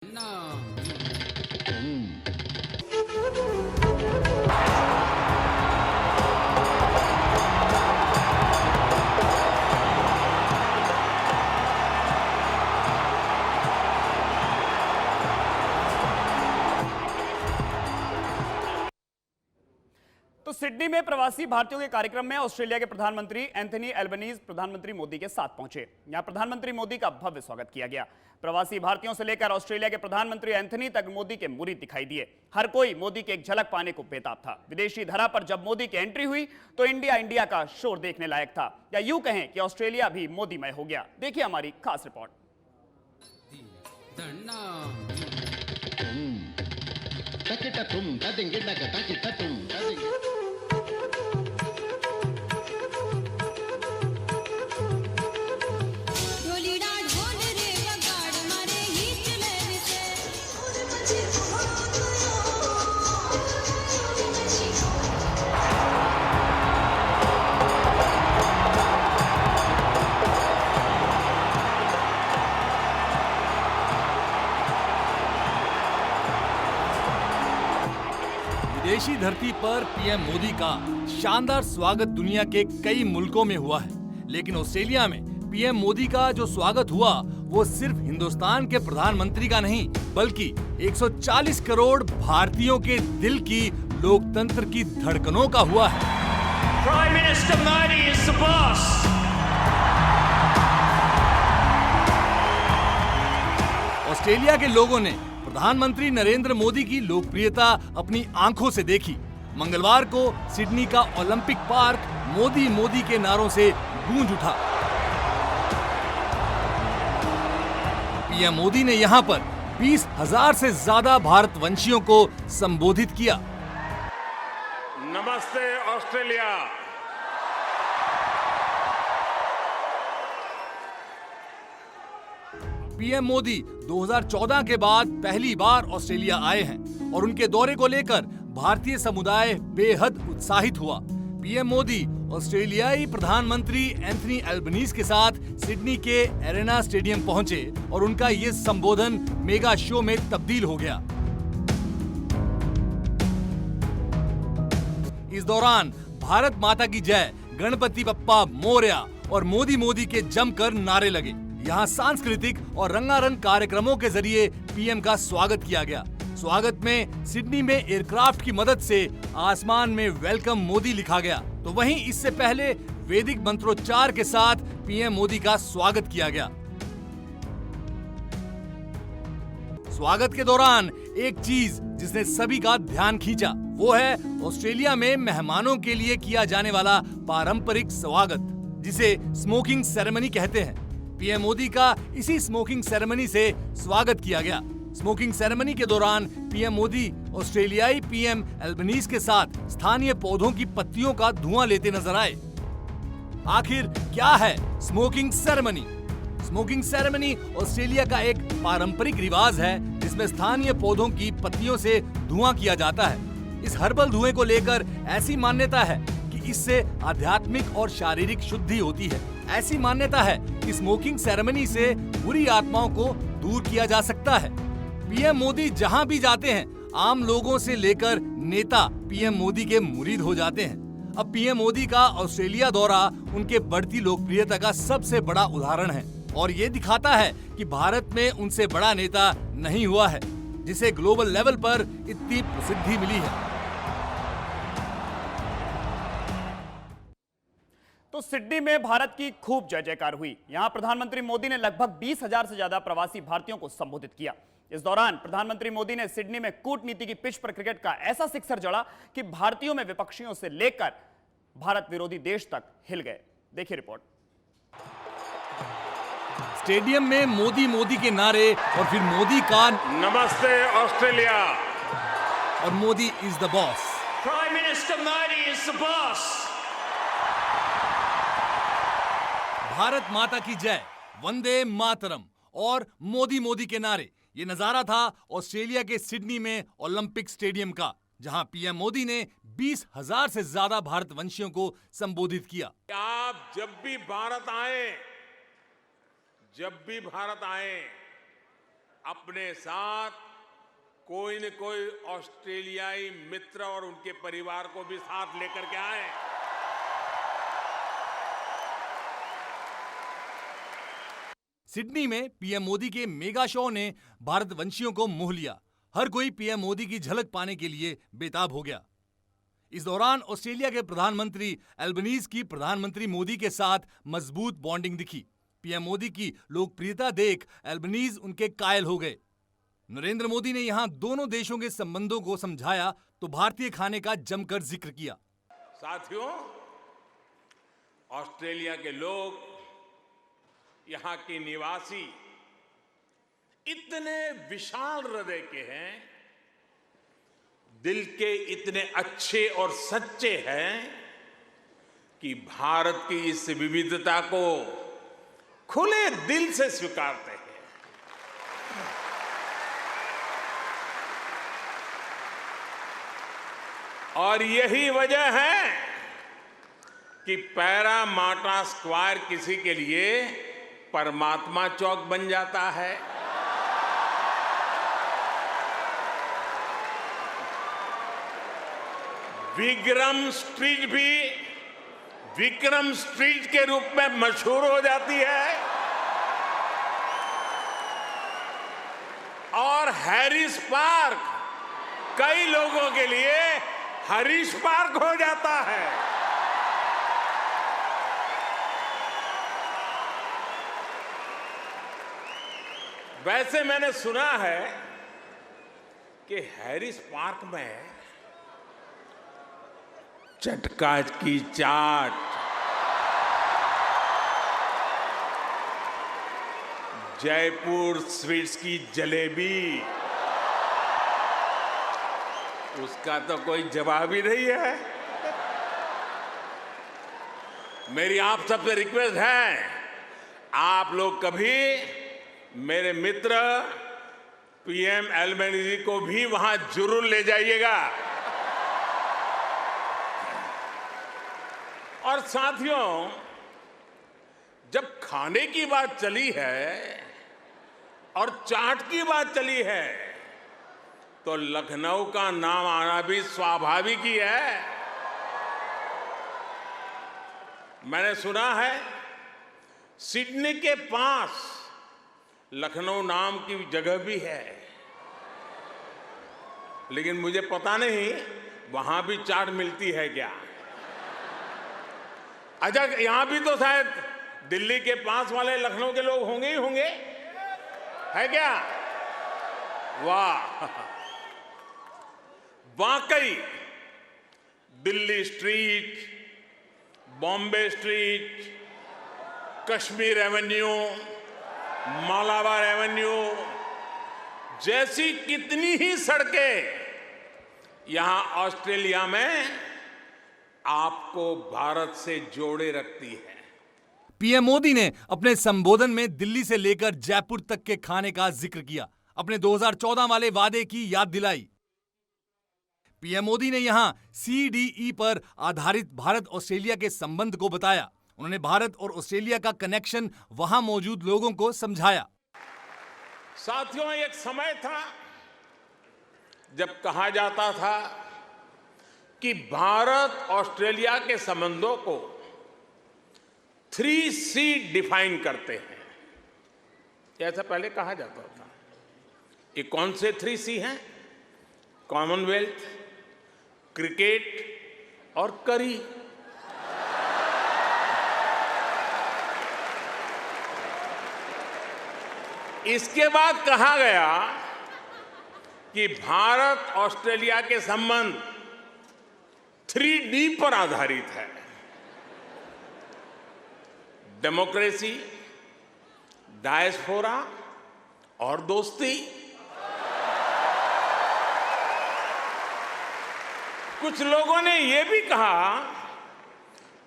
तो सिडनी में प्रवासी भारतीयों के कार्यक्रम में ऑस्ट्रेलिया के प्रधानमंत्री एंथनी एल्बनीज प्रधानमंत्री मोदी के साथ पहुंचे। यहां प्रधानमंत्री मोदी का भव्य स्वागत किया गया। प्रवासी भारतीयों से लेकर ऑस्ट्रेलिया के प्रधानमंत्री एंथनी तक मोदी के मुरीद दिखाई दिए। हर कोई मोदी की एक झलक पाने को बेताब था। विदेशी धरा पर जब मोदी की एंट्री हुई तो इंडिया का शोर देखने लायक था, या यूं कहें कि ऑस्ट्रेलिया भी मोदीमय हो गया। देखिए हमारी खास रिपोर्ट। विदेशी धरती पर पीएम मोदी का शानदार स्वागत दुनिया के कई मुल्कों में हुआ है, लेकिन ऑस्ट्रेलिया में पीएम मोदी का जो स्वागत हुआ वो सिर्फ हिंदुस्तान के प्रधानमंत्री का नहीं, बल्कि 140 करोड़ भारतीयों के दिल की लोकतंत्र की धड़कनों का हुआ है। Prime Minister Modi is the boss. Australia के लोगों ने प्रधानमंत्री नरेंद्र मोदी की लोकप्रियता अपनी आंखों से देखी। मंगलवार को सिडनी का ओलंपिक पार्क मोदी मोदी के नारों से गूंज उठा। पीएम मोदी ने यहां पर 20,000 से ज्यादा भारतवंशियों को संबोधित किया। नमस्ते ऑस्ट्रेलिया। पीएम मोदी 2014 के बाद पहली बार ऑस्ट्रेलिया आए हैं और उनके दौरे को लेकर भारतीय समुदाय बेहद उत्साहित हुआ। पीएम मोदी ऑस्ट्रेलियाई प्रधानमंत्री एंथनी एल्बनीज के साथ सिडनी के एरेना स्टेडियम पहुंचे और उनका ये संबोधन मेगा शो में तब्दील हो गया। इस दौरान भारत माता की जय, गणपति बप्पा मोरया और मोदी मोदी के जमकर नारे लगे। यहाँ सांस्कृतिक और रंगारंग कार्यक्रमों के जरिए पीएम का स्वागत किया गया। स्वागत में सिडनी में एयरक्राफ्ट की मदद से आसमान में वेलकम मोदी लिखा गया, तो वहीं इससे पहले वैदिक मंत्रोच्चार के साथ पीएम मोदी का स्वागत किया गया। स्वागत के दौरान एक चीज जिसने सभी का ध्यान खींचा वो है ऑस्ट्रेलिया में मेहमानों के लिए किया जाने वाला पारंपरिक स्वागत, जिसे स्मोकिंग सेरेमनी कहते हैं। पीएम मोदी का इसी स्मोकिंग सेरेमनी से स्वागत किया गया। स्मोकिंग सेरेमनी के दौरान पीएम मोदी ऑस्ट्रेलियाई पीएम एल्बनीज के साथ स्थानीय पौधों की पत्तियों का धुआं लेते नजर आए। आखिर क्या है smoking ceremony? Smoking ceremony Australia का एक पारंपरिक रिवाज है जिसमें स्थानीय पौधों की पत्तियों से धुआं किया जाता है। इस हर्बल धुएं को लेकर ऐसी मान्यता है कि इससे आध्यात्मिक और शारीरिक शुद्धि होती है। ऐसी मान्यता है कि स्मोकिंग सेरेमनी से बुरी आत्माओं को दूर किया जा सकता है। पीएम मोदी जहां भी जाते हैं, आम लोगों से लेकर नेता पीएम मोदी के मुरीद हो जाते हैं। अब पीएम मोदी का ऑस्ट्रेलिया दौरा उनके बढ़ती लोकप्रियता का सबसे बड़ा उदाहरण है और ये दिखाता है कि भारत में उनसे बड़ा नेता नहीं हुआ है जिसे ग्लोबल लेवल पर इतनी प्रसिद्धि मिली है। तो सिडनी में भारत की खूब जय जयकार हुई। यहां प्रधानमंत्री मोदी ने लगभग 20,000 से ज्यादा प्रवासी भारतीयों को संबोधित किया। इस दौरान प्रधानमंत्री मोदी ने सिडनी में कूटनीति की पिच पर क्रिकेट का ऐसा सिक्सर जड़ा कि भारतीयों में विपक्षियों से लेकर भारत विरोधी देश तक हिल गए। देखिए रिपोर्ट। स्टेडियम में मोदी मोदी के नारे और फिर मोदी का नमस्ते ऑस्ट्रेलिया और Modi is the boss. Prime Minister Modi is the boss. Bharat माता की जय, वंदे मातरम और मोदी मोदी के नारे, ये नजारा था ऑस्ट्रेलिया के सिडनी में ओलंपिक स्टेडियम का, जहां पीएम मोदी ने 20,000 से ज्यादा भारतवंशियों को संबोधित किया। आप जब भी भारत आए अपने साथ कोई न कोई ऑस्ट्रेलियाई मित्र और उनके परिवार को भी साथ लेकर के आए। सिडनी में पीएम मोदी के मेगा शो ने भारतवंशियों को मोह लिया। हर कोई पीएम मोदी की झलक पाने के लिए बेताब हो गया। इस दौरान ऑस्ट्रेलिया के प्रधानमंत्री एल्बनीज की प्रधानमंत्री मोदी के साथ मजबूत बॉन्डिंग दिखी। पीएम मोदी की लोकप्रियता देख एल्बनीज उनके कायल हो गए। नरेंद्र मोदी ने यहां दोनों देशों के संबंधों को समझाया तो भारतीय खाने का जमकर जिक्र किया। साथियों, ऑस्ट्रेलिया के लोग, यहां के निवासी इतने विशाल हृदय के हैं, दिल के इतने अच्छे और सच्चे हैं कि भारत की इस विविधता को खुले दिल से स्वीकारते हैं। और यही वजह है कि पैरामाटा स्क्वायर किसी के लिए परमात्मा चौक बन जाता है। विक्रम स्ट्रीट भी विक्रम स्ट्रीट के रूप में मशहूर हो जाती है और हैरिस पार्क कई लोगों के लिए हरीश पार्क हो जाता है। वैसे मैंने सुना है कि हैरिस पार्क में चटका की चाट, जयपुर स्वीट्स की जलेबी, उसका तो कोई जवाब ही नहीं है। मेरी आप सबसे रिक्वेस्ट है, आप लोग कभी मेरे मित्र पीएम एल्बनीज़ को भी वहां जरूर ले जाइएगा। और साथियों, जब खाने की बात चली है और चाट की बात चली है तो लखनऊ का नाम आना भी स्वाभाविक ही है। मैंने सुना है सिडनी के पास लखनऊ नाम की जगह भी है, लेकिन मुझे पता नहीं वहां भी चाट मिलती है क्या। अच्छा, यहां भी तो शायद दिल्ली के पास वाले लखनऊ के लोग होंगे ही होंगे, है क्या? वाह, वाकई Delhi street, Bombay street, Kashmir Avenue, Malabar Avenue जैसी कितनी ही सड़कें यहां ऑस्ट्रेलिया में आपको भारत से जोड़े रखती है। पीएम मोदी ने अपने संबोधन में दिल्ली से लेकर जयपुर तक के खाने का जिक्र किया, अपने 2014 वाले वादे की याद दिलाई। पीएम मोदी ने यहां CDE पर आधारित भारत ऑस्ट्रेलिया के संबंध को बताया। उन्होंने भारत और ऑस्ट्रेलिया का कनेक्शन वहां मौजूद लोगों को समझाया। साथियों, एक समय था जब कहा जाता था कि भारत ऑस्ट्रेलिया के संबंधों को 3C डिफाइन करते हैं, ऐसा पहले कहा जाता था। ये कौन से 3C हैं? कॉमनवेल्थ, क्रिकेट और करी। इसके बाद कहा गया कि भारत ऑस्ट्रेलिया के संबंध 3D पर आधारित है। डेमोक्रेसी, डायस्पोरा और दोस्ती। कुछ लोगों ने यह भी कहा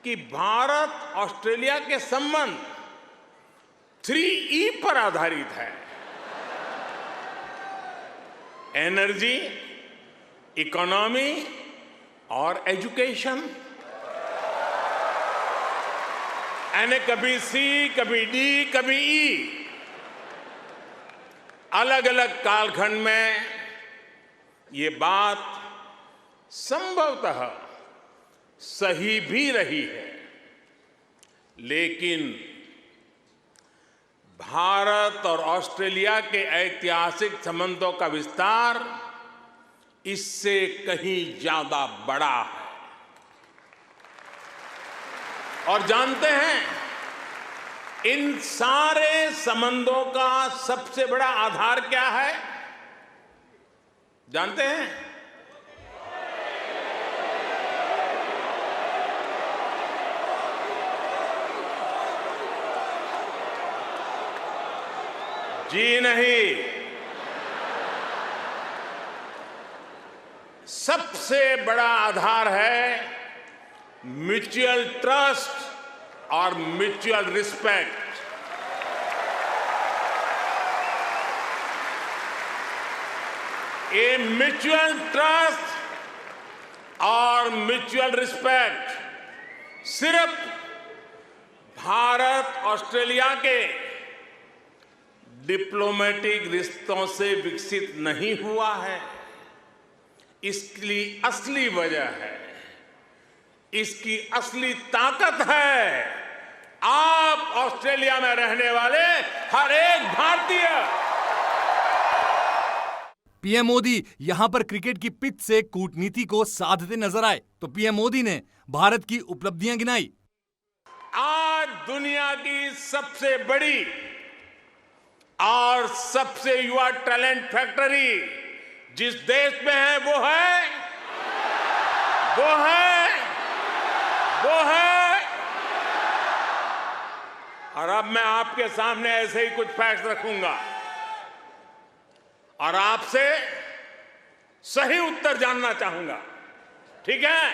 कि भारत ऑस्ट्रेलिया के संबंध 3E पर आधारित है। एनर्जी, इकोनॉमी और एजुकेशन। यानी कभी C, कभी D, कभी E। अलग अलग कालखंड में ये बात संभवतः सही भी रही है, लेकिन भारत और ऑस्ट्रेलिया के ऐतिहासिक संबंधों का विस्तार इससे कहीं ज्यादा बड़ा है। और जानते हैं, इन सारे संबंधों का सबसे बड़ा आधार क्या है? जानते हैं? जी नहीं, सबसे बड़ा आधार है म्यूचुअल ट्रस्ट और म्यूचुअल रिस्पेक्ट। ये म्यूचुअल ट्रस्ट और म्यूचुअल रिस्पेक्ट सिर्फ भारत ऑस्ट्रेलिया के डिप्लोमेटिक रिश्तों से विकसित नहीं हुआ है। इसकी असली वजह है, इसकी असली ताकत है आप ऑस्ट्रेलिया में रहने वाले हर एक भारतीय। पीएम मोदी यहां पर क्रिकेट की पिच से कूटनीति को साधते नजर आए तो पीएम मोदी ने भारत की उपलब्धियां गिनाई। आज दुनिया की सबसे बड़ी और सबसे युवा टैलेंट फैक्ट्री जिस देश में है वो है। और अब मैं आपके सामने ऐसे ही कुछ फैक्ट रखूंगा और आपसे सही उत्तर जानना चाहूंगा। ठीक है?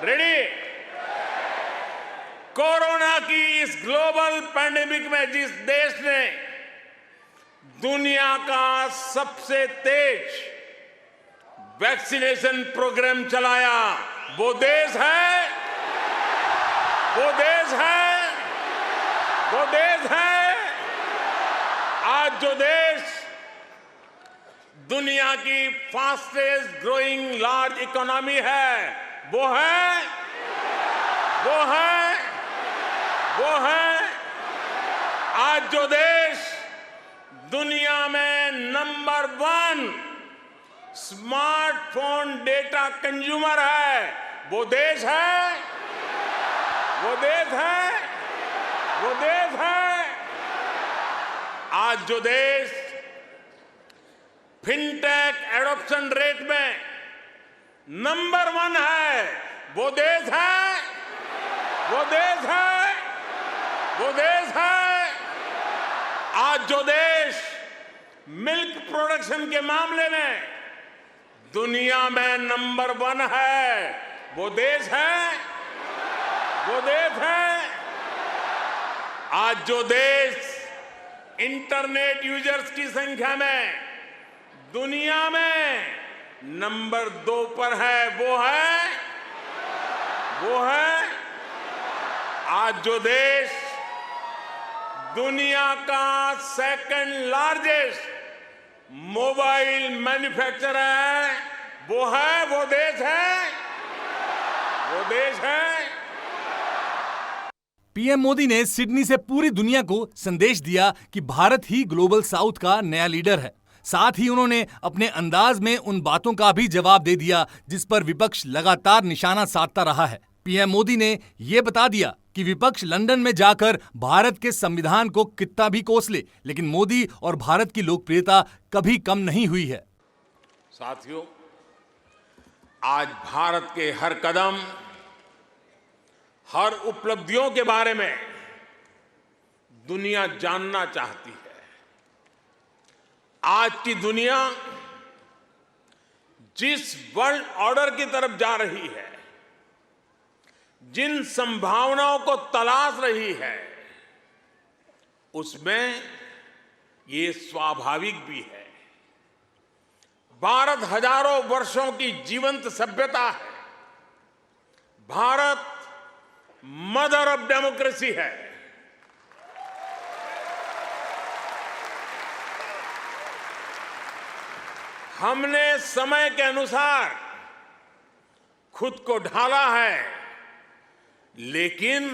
रेडी? कोरोना की इस ग्लोबल पैंडेमिक में जिस देश ने दुनिया का सबसे तेज वैक्सीनेशन प्रोग्राम चलाया, वो देश है आज जो देश दुनिया की फास्टेस्ट ग्रोइंग लार्ज इकोनॉमी है वो है आज जो देश दुनिया में नंबर 1 स्मार्टफोन डेटा कंज्यूमर है वो देश है आज जो देश फिनटेक एडॉप्शन रेट में नंबर 1 है वो देश है आज जो देश मिल्क प्रोडक्शन के मामले में दुनिया में नंबर 1 है वो देश है आज जो देश इंटरनेट यूजर्स की संख्या में दुनिया में नंबर 2 पर है वो है आज जो देश दुनिया का सेकंड लार्जेस्ट मोबाइल मैन्युफैक्चरर है वो देश है। पीएम मोदी ने सिडनी से पूरी दुनिया को संदेश दिया कि भारत ही ग्लोबल साउथ का नया लीडर है। साथ ही उन्होंने अपने अंदाज में उन बातों का भी जवाब दे दिया जिस पर विपक्ष लगातार निशाना साधता रहा है। पीएम मोदी ने यह बता दिया कि विपक्ष लंदन में जाकर भारत के संविधान को कितना भी कोस ले, लेकिन मोदी और भारत की लोकप्रियता कभी कम नहीं हुई है। साथियों, आज भारत के हर कदम, हर उपलब्धियों के बारे में दुनिया जानना चाहती है। आज की दुनिया जिस वर्ल्ड ऑर्डर की तरफ जा रही है, जिन संभावनाओं को तलाश रही है, उसमें ये स्वाभाविक भी है। भारत हजारों वर्षों की जीवंत सभ्यता है। भारत मदर ऑफ डेमोक्रेसी है। हमने समय के अनुसार खुद को ढाला है, लेकिन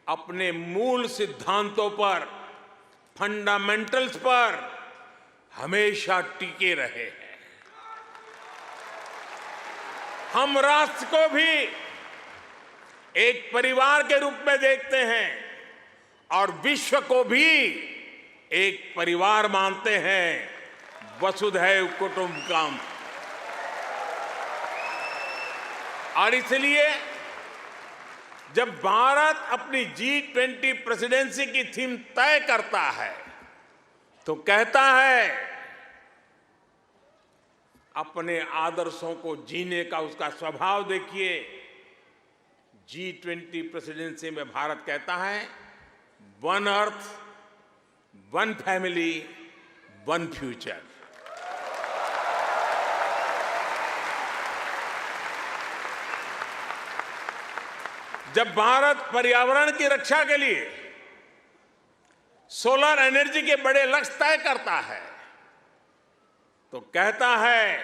अपने मूल सिद्धांतों पर, फंडामेंटल्स पर हमेशा टिके रहे हैं। हम राष्ट्र को भी एक परिवार के रूप में देखते हैं और विश्व को भी एक परिवार मानते हैं, वसुधैव कुटुंबकम। और इसलिए जब भारत अपनी G20 प्रेसिडेंसी की थीम तय करता है तो कहता है अपने आदर्शों को जीने का उसका स्वभाव देखिए। G20 प्रेसिडेंसी में भारत कहता है one earth, one family, one future. जब भारत पर्यावरण की रक्षा के लिए सोलर एनर्जी के बड़े लक्ष्य तय करता है तो कहता है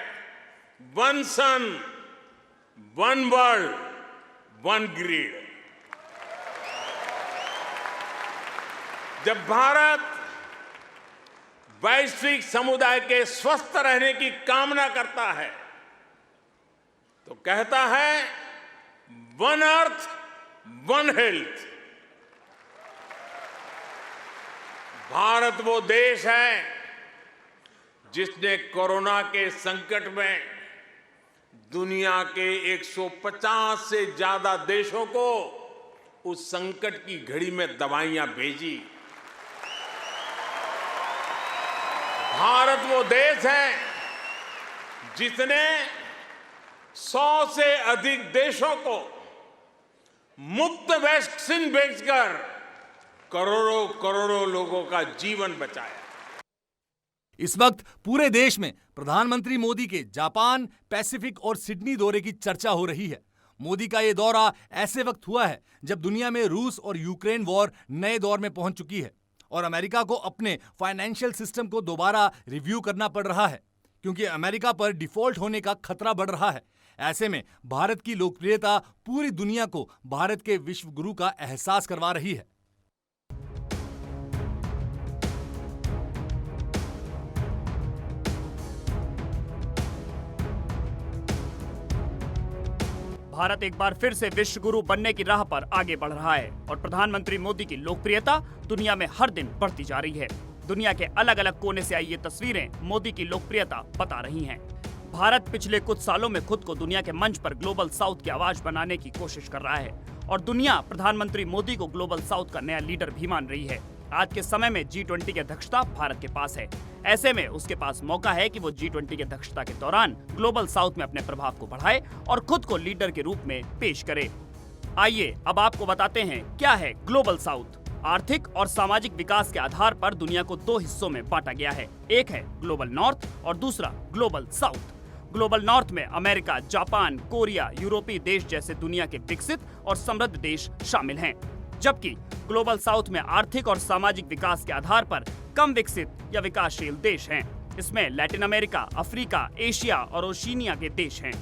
वन सन, वन वर्ल्ड, वन ग्रिड। जब भारत वैश्विक समुदाय के स्वस्थ रहने की कामना करता है तो कहता है one earth, one health. Bharat वो देश है जिसने कोरोना के संकट में दुनिया के 150 से ज्यादा देशों को उस संकट की घड़ी में दवाइयां भेजी। भारत वो देश है जिसने 100 से अधिक देशों को मुफ्त वैक्सीन भेजकर करोड़ों करोड़ों लोगों का जीवन बचाया। इस वक्त पूरे देश में प्रधानमंत्री मोदी के जापान, पैसिफिक और सिडनी दौरे की चर्चा हो रही है। मोदी का यह दौरा ऐसे वक्त हुआ है जब दुनिया में रूस और यूक्रेन वॉर नए दौर में पहुंच चुकी है और अमेरिका को अपने फाइनेंशियल सिस्टम को दोबारा रिव्यू करना पड़ रहा है क्योंकि अमेरिका पर डिफॉल्ट होने का खतरा बढ़ रहा है। ऐसे में भारत की लोकप्रियता पूरी दुनिया को भारत के विश्व गुरु का एहसास करवा रही है। भारत एक बार फिर से विश्व गुरु बनने की राह पर आगे बढ़ रहा है और प्रधानमंत्री मोदी की लोकप्रियता दुनिया में हर दिन बढ़ती जा रही है। दुनिया के अलग अलग कोने से आई ये तस्वीरें मोदी की लोकप्रियता बता रही हैं। भारत पिछले कुछ सालों में खुद को दुनिया के मंच पर ग्लोबल साउथ की आवाज बनाने की कोशिश कर रहा है और दुनिया प्रधानमंत्री मोदी को ग्लोबल साउथ का नया लीडर भी मान रही है। आज के समय में G20 की अध्यक्षता भारत के पास है। ऐसे में उसके पास मौका है कि वो G20 की अध्यक्षता के दौरान ग्लोबल साउथ में अपने प्रभाव को बढ़ाए और खुद को लीडर के रूप में पेश करे। आइए अब आपको बताते हैं क्या है ग्लोबल साउथ। आर्थिक और सामाजिक विकास के आधार पर दुनिया को दो हिस्सों में बांटा गया है। एक है ग्लोबल नॉर्थ और दूसरा ग्लोबल साउथ। ग्लोबल नॉर्थ में अमेरिका, जापान, कोरिया, यूरोपीय देश जैसे दुनिया के विकसित और समृद्ध देश शामिल हैं, जबकि ग्लोबल साउथ में आर्थिक और सामाजिक विकास के आधार पर कम विकसित या विकासशील देश हैं। इसमें लैटिन अमेरिका, अफ्रीका, एशिया और ओशिनिया के देश हैं।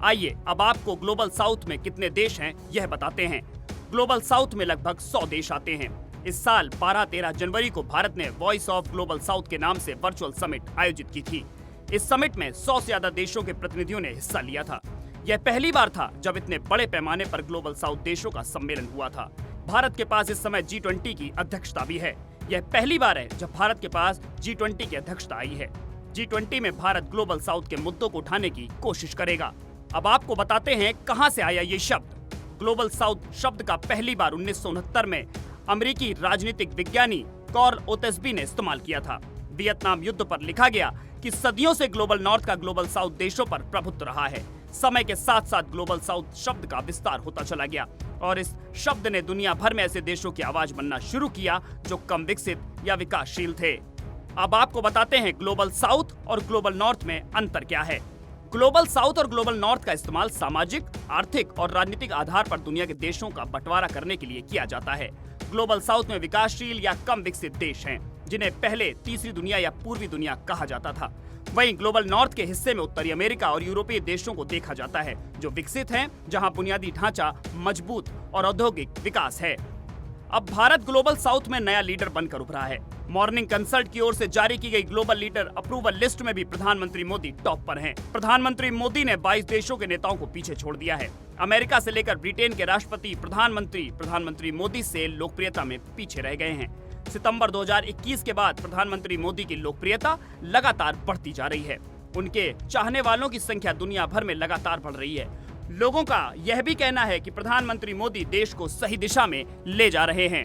आइए अब आपको ग्लोबल साउथ में कितने देश हैं यह बताते हैं। ग्लोबल साउथ में लगभग 100 देश आते हैं। इस साल 12-13 जनवरी को भारत ने वॉइस ऑफ ग्लोबल साउथ के नाम से वर्चुअल समिट आयोजित की थी। इस समिट में 100 से ज्यादा देशों के प्रतिनिधियों ने हिस्सा लिया था। यह पहली बार था जब इतने बड़े पैमाने पर ग्लोबल साउथ देशों का सम्मेलन हुआ था। भारत के पास इस समय G20 की अध्यक्षता भी है। यह पहली बार है जब भारत के पास G20 की अध्यक्षता आई है। G20 में भारत ग्लोबल साउथ के मुद्दों को उठाने की कोशिश करेगा। अब आपको बताते हैं कहां से आया ये शब्द। ग्लोबल साउथ शब्द का पहली बार 1969 में अमेरिकी राजनीतिक विज्ञानी कार्ल ओतेस्बी ने इस्तेमाल किया था। वियतनाम युद्ध पर लिखा गया कि सदियों से ग्लोबल नॉर्थ का ग्लोबल साउथ देशों पर प्रभुत्व रहा है। समय के साथ साथ ग्लोबल साउथ शब्द का विस्तार होता चला गया और इस शब्द ने दुनिया भर में ऐसे देशों की आवाज बनना शुरू किया जो कम विकसित या विकासशील थे। अब आपको बताते हैं ग्लोबल साउथ और ग्लोबल नॉर्थ में अंतर क्या है। ग्लोबल साउथ और ग्लोबल नॉर्थ का इस्तेमाल सामाजिक, आर्थिक और राजनीतिक आधार पर दुनिया के देशों का बंटवारा करने के लिए किया जाता है। ग्लोबल साउथ में विकासशील या कम विकसित देश हैं जिन्हें पहले तीसरी दुनिया या पूर्वी दुनिया कहा जाता था। वहीं ग्लोबल नॉर्थ के हिस्से में उत्तरी अमेरिका और यूरोपीय देशों को देखा जाता है, जो विकसित हैं, जहां बुनियादी ढांचा मजबूत और औद्योगिक विकास है। अब भारत ग्लोबल साउथ में नया लीडर बनकर उभरा है। मॉर्निंग कंसल्ट की ओर से जारी की गई ग्लोबल लीडर अप्रूवल लिस्ट में भी प्रधानमंत्री मोदी टॉप पर हैं। प्रधानमंत्री मोदी ने 22 देशों के नेताओं को पीछे छोड़ दिया है। अमेरिका से लेकर ब्रिटेन के राष्ट्रपति प्रधानमंत्री मोदी से लोकप्रियता में पीछे रह गए हैं। सितंबर 2021 के बाद प्रधानमंत्री मोदी की लोकप्रियता लगातार बढ़ती जा रही है। उनके चाहने वालों की संख्या दुनिया भर में लगातार बढ़ रही है। लोगों का यह भी कहना है कि प्रधानमंत्री मोदी देश को सही दिशा में ले जा रहे हैं।